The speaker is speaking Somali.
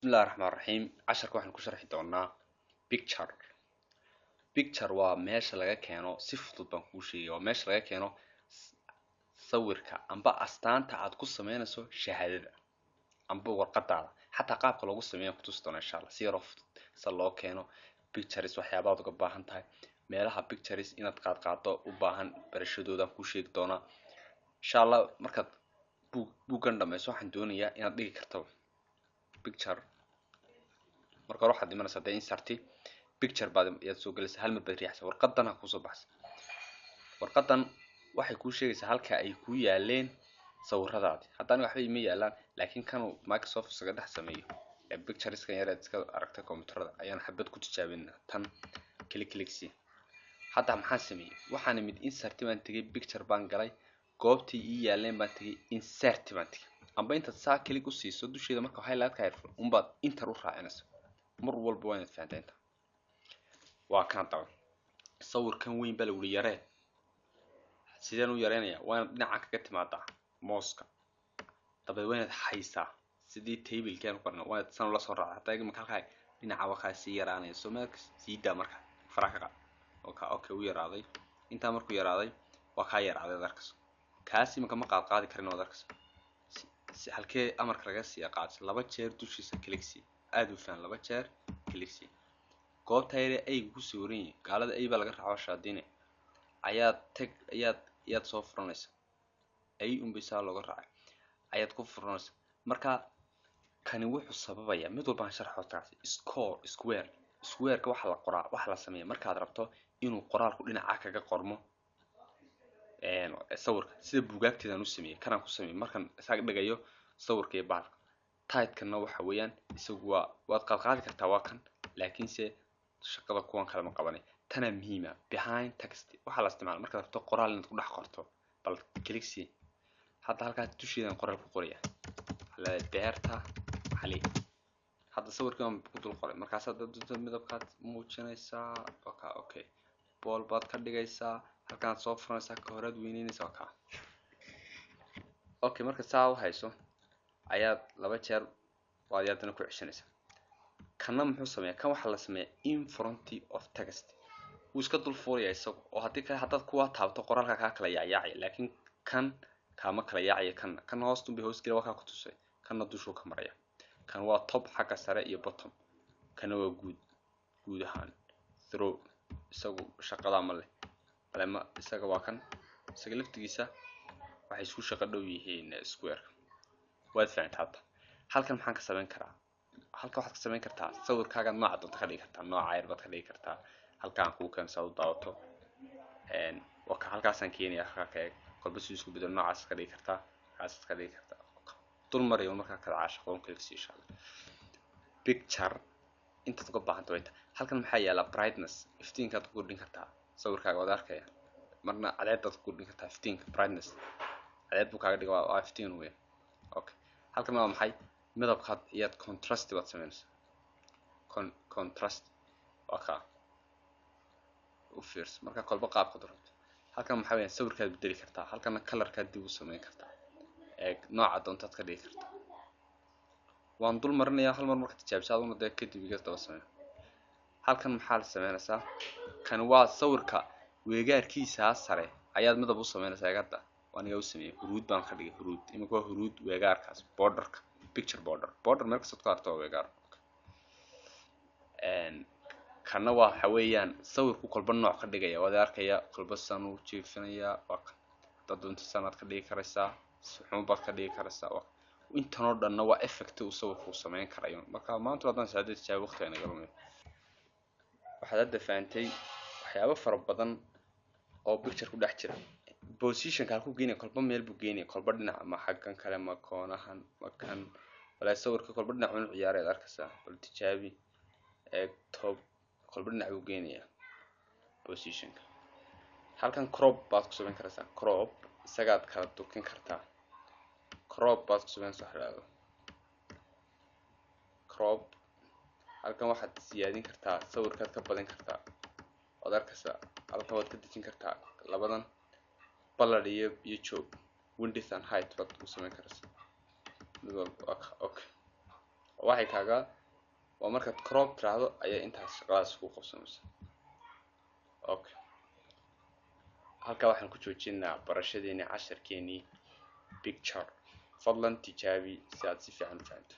بسم الله الرحمن الرحيم عشرك waxaan ku sharxi doonaa picture waa meesha laga keeno si fudud baan kuu sheegay waa meesha laga keeno sawirka amba astaanta aad ku sameynayso shahaadada amba warqadaada xataa qaabka loogu sameeyo ku tusi doona insha Allah si yar oo fudud sida loo keeno pictures waxyaabaha aad uga baahan tahay meelaha pictures inaad qaado u baahan barashadooda ku sheegi doona insha Allah markaad buugan dhamayso waxaan doonayaa inaad dhigi karto picture marka hore waxaad imanaysaa dee insert picture baad yaad soo galaysaa hal mar baad riixaysaa warqadan ha kusoo baxsa warqadan waxay kuu sheegaysaa halka ay ku yaaleen sawiradaadi haddana waxba ima yaalaan laakiin kan Microsoft isaga dhex sameeyo ee pictures kan yareed iska aragtay kombiyuutarada ayaan xabad ku tijaabinaa tan click si hadda maxaan sameeyay waxaan imid insert baan tagay picture baan galay goobtii ii yaaleen baan tagay insert baan tagay amba inta saa click u siiso dusheeda marka highlight ka xirfo umbaad enter u raacinaysaa mar walba waa inaad fahantaa inta waa kan taw sawirkan weyn baa lagu yaree sideen u yareenayaa waa dhinaca kaga timaadaa mooska dabad waa inaad haysaa sidii table-kan u qorno waa san la soo raaca hataa iga halkaa dhinaca waxa si yaraanay soo marka siida marka faraqa okay u yaraaday inta markuu yaraaday waa ka yaraaday darkas kaasi ma qaadi karino darkas si halkee amarka laga sii qaad laba jeer dushiisa click si aad u faan laba jeer click si goobtayda ay ku soorin gaalada ay baa laga raaco shaadine ayaad soo furanaysa ay bisa looga raacay ayaad ku furanaysa marka kani wuxuu sababaya mid walba sharxo taas square ka waxa la qoraa waxa la sameeyaa markaad rabto inuu qoraalku dhinaca kaga qormo sawirka sida buugaagteedan u sameeyay kana ku sameeyay markan isaga dhigayo sawirka ee baalka title-kana waxa weeyaan isagu waad qaadi kartaa waa kan laakiin se shaqada kuwan kale ma qabanay tana muhiima behind text waxa la isticmaalaa markaad rabto qoraal inaad ku dhex qorto bal click si hadda halka dusheedan qoraal ku qoraya la beerta xali hadda sawirkan ku dul qoray markaas hadda midabkaad muujinaysaa okay bool baad ka dhigaysaa halkaan soo furanaysaa ka horaad weynaynaysaa okay marka saa u hayso ayaad laba jeer waad yaadana ku cishanaysaa kana muxuu sameeyaa kan waxa la sameeyaa in front of text uu iska dul fuuraya isagu oo hadii ka hadad kuwa taabto qoraalka ka kala yaacay laakiin kan kama kala yaacay kan hoos bay hoos galay waxa ku tusay kana dushu ka maraya kan waa top xagga sare iyo bottom kana waa guud ahaan through isagu shaqada ma leh balama isaga waa kan isaga laftigiisa waxay isku shaqo dhow yihiin square waad fahantaa halkan maxaan ka sameyn karaa halka waxaad ka sameyn kartaa sawirkaaga nooca doonta ka dhigi kartaa nooca yar baad ka dhigi kartaa halkaan ku kan soo daawato waka halkaasaan keenaya halka qolba si isku bedel noocaas ka dhigi kartaa kaas ka dhigi kartaa dul mariyo marka ka caashaq qoon kale si insha Allah picture inta uga baahan tahay halkan maxaa yaala brightness iftiinkaad ku kordhin kartaa sawirkaaga wada arkaya marna cadaadad ku kordhin kartaa iftiinka brightness cadaad buu kaaga dhigaa waa iftiin weey okay halkan waa maxay midabkaad iyo contrast baad sameynaysaa contrast waka u fiirs marka kolba qaabka doonto halkan maxaa weeyaan sawirkaad bedeli kartaa halkan colorkaad dib u sameyn kartaa nooca doontaad ka dhigi kartaa waan dul marinayaa hal mar marka tijaabsaad una dee kadib iga daba sameeyo halkan maxaa la sameynaysaa kan waa sawirka weegaarkiisa sare ayaad midab u sameynaysaa gada waan iga u sameeyay huruud baan ka dhigay huruud imika huruud weegaarkaas borderka picture border meel kasta ka arto weegaar kana waxa weeyaan sawirku kolba nooc ka dhigaya wada arkaya kolba san u jiifinaya dad doonta sanad ka dhigi karaysaa suxuun baad ka dhigi karaysaa intan oo dhanna waa effect uu sawirku sameyn karayo marka maanta haddaan saacad tijaabo waqtiga naga lumiyo waxaad hadda faantay waxyaabo fara badan oo picture ku dhex jira position-ka halku geynay kolba meel buu geynay kolba dhinac ma xaggan kale ma koonahan ma kan wala sawirka kolba dhinac uu ciyaaray arkaysaa bal tijaabi top kolba dhinac uu geynaya position-ka halkan crop baad ku sameyn kartaa crop isagaad kala durkin kartaa crop baad ku sameyn saxraado crop halkan waxaad siyaadin kartaa sawirkaad ka badan kartaa wada arkaysaa halkan waad ka dejin kartaa labadan color iyo joog width and height baad ku sameyn kartaa okay waxay kaaga waa markaad crop tiraahdo ayaa intaas shaqadaas ku qabsanaysa. Okay, halkaa waxaan ku joojinaa barashadeeni casharkeeni picture. fadlan tijaabi si aad si fiican u fahanto.